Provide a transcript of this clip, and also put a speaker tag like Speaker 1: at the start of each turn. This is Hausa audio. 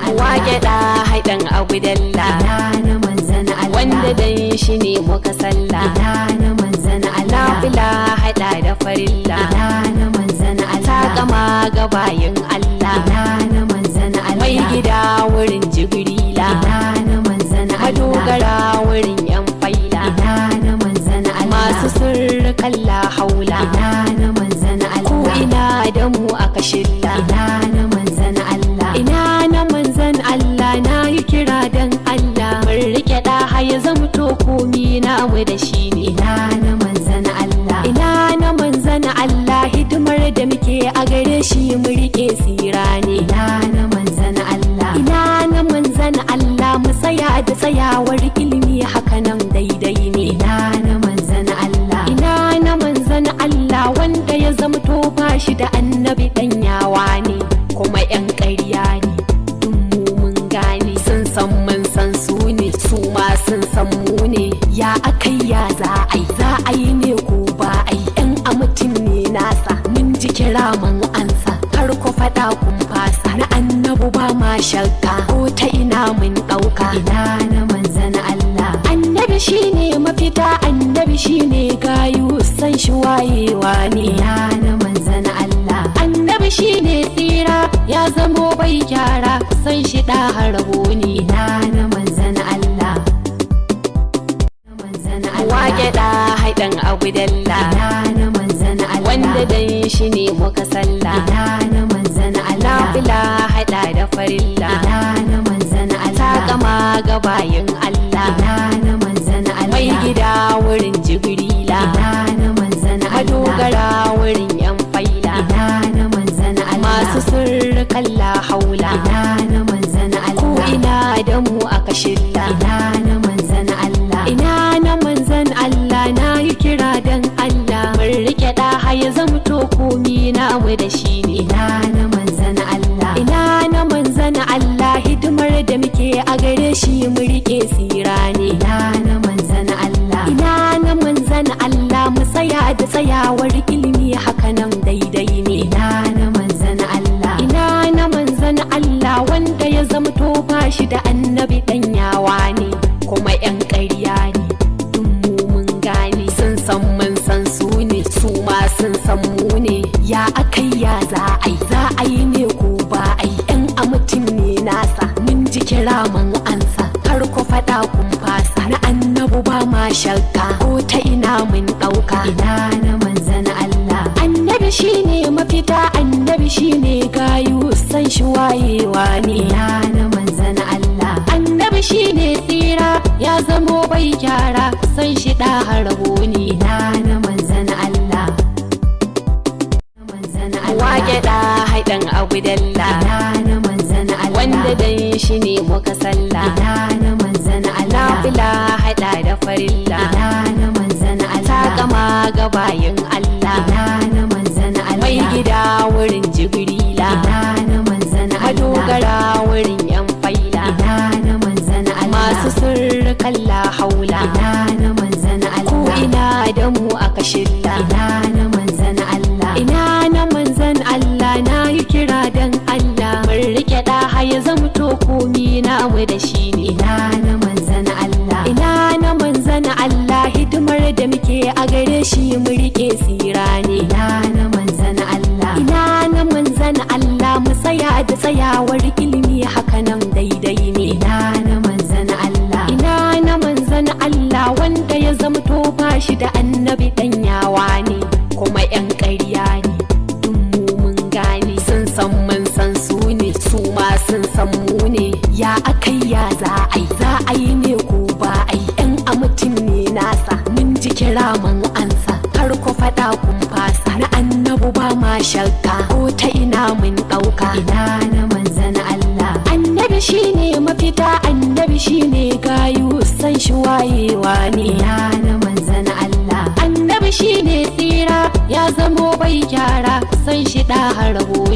Speaker 1: Allah. Wake da haidan Abu Dalla. Ina na manzan Allah. Wanda dan shi ne muka salla. Ina na manzan Allah. Nafila haɗa da farilla. Ina na manzan Allah. Ta gama gabayin Allah. Ina na manzan Allah. Mai gida wurin Jibrila. Ina na manzan Allah. Madogara wurin yan faila. Ina na manzan Allah. Masu sirrikan la haula. Ina na manzan Allah. Ko ina da mu aka shilla. Ina na manzan Allah. Ina na manzan Allah. Na yi kira dan Allah. Mun rike da haya zamto komi na mu da shi ne. Ina na manzan Allah. Ina na manzan Allah. Hidimar da muke a gare shi mu rike tsira ne. Ina na manzan Allah. Ina na manzan Allah. Mu tsaya da tsayawar ilimi hakanan daidai ne. Ina na manzan Allah. Ina na manzan Allah. Wanda ya zamto ba shi da annabi dan yawa ne kuma yan ƙarya ne. Mu mun gane sun san mun san su ne, su ma sun san mu ne. Ya akai ya za a yi ne ko ba ai yan a mutum ne nasa. Mun ji kira mun ansa, kar ku faɗa kun fasa. Na annabu ba ma shakka, ko ta ina mun ɗauka. Ina na manzan Allah. Annabi shine mafita, annabi shine gayu, san shi wayewa ne. Ina na manzan Allah. Annabi shine tsira, ya zamo bai gyara, san shi da harabo ne. Ina na manzan Allah. Wake da haidan Abu Dalla. Ina na manzan Allah. Wanda dan shi ne muka salla. Ina na manzan Allah. Nafila haɗa da farilla. Ina na manzan Allah. Ta gama gabayin Allah. Ina na manzan Allah. Mai gida wurin Jibrila. Ina na manzan Allah. Madogara wurin yan faila. Ina na manzan Allah. Masu sirrikan la haula. Ina na manzan Allah. Ko ina da mu aka shilla. Ina na manzan Allah. Ina na manzan Allah. Na yi kira dan Allah. Mun rike da haya zamto komi na mu da shi ne. Ina na manzan Allah. Ina na manzan Allah. Hidimar da muke a gare shi mu rike tsira ne. Ina na manzan Allah. Ina na manzan Allah. Mu tsaya da tsayawar ilimi hakanan daidai ne. Ina na manzan Allah. Ina na manzan Allah. Wanda ya zamto ba shi da annabi dan yawa ne kuma yan ƙarya ne. Mu mun gane sun san mun san su ne, su ma sun san mu ne. Ya akai ya za a yi ne ko ba ai yan a mutum ne nasa. Mun ji kira mun ansa, kar ku faɗa kun fasa. Na annabu ba ma shakka, ko ta ina mun ɗauka. Ina na manzan Allah. Annabi shine mafita, annabi shine gayu, san shi wayewa ne. Ina na manzan Allah. Annabi shine tsira, ya zamo bai gyara, san shi da harabo ne. Ina na manzan Allah. Wake da haidan Abu Dalla. Ina na manzan Allah. Wanda dan shi ne muka salla. Ina na manzan Allah. Nafila haɗa da farilla. Ina na manzan Allah. Ta gama gabayin Allah. Ina na manzan Allah. Mai gida wurin Jibrila. Ina na manzan Allah. Madogara wurin yan faila. Ina na manzan Allah. Masu sirrikan la haula. Ina na manzan Allah. Ko ina da mu aka shilla. Ina na manzan Allah. Ina na manzan Allah. Na yi kira dan Allah. Mun rike da haya zamto komi na mu da shi ne. Ina na manzan Allah. Ina na manzan Allah. Hidimar da muke a gare shi mu rike tsira ne. Ina na manzan Allah. Ina na manzan Allah. Mu tsaya da tsayawar ilimi hakanan daidai ne. Ina na manzan Allah. Ina na manzan Allah. Wanda ya zamto ba shi da annabi dan yawa ne kuma yan ƙarya ne. Mu mun gane sun san mun san su ne, su ma sun san mu ne. Ya akai ya za a yi ne ko ba ai yan a mutum ne nasa. Mun ji kira mun ansa, kar ku faɗa kun fasa. Na annabu ba ma shakka, ko ta ina mun ɗauka. Ina na manzan Allah. Annabi shine mafita, annabi shine gayu, san shi wayewa ne. Ina na manzan Allah. Annabi shine tsira, ya zamo bai gyara, san shi da harabo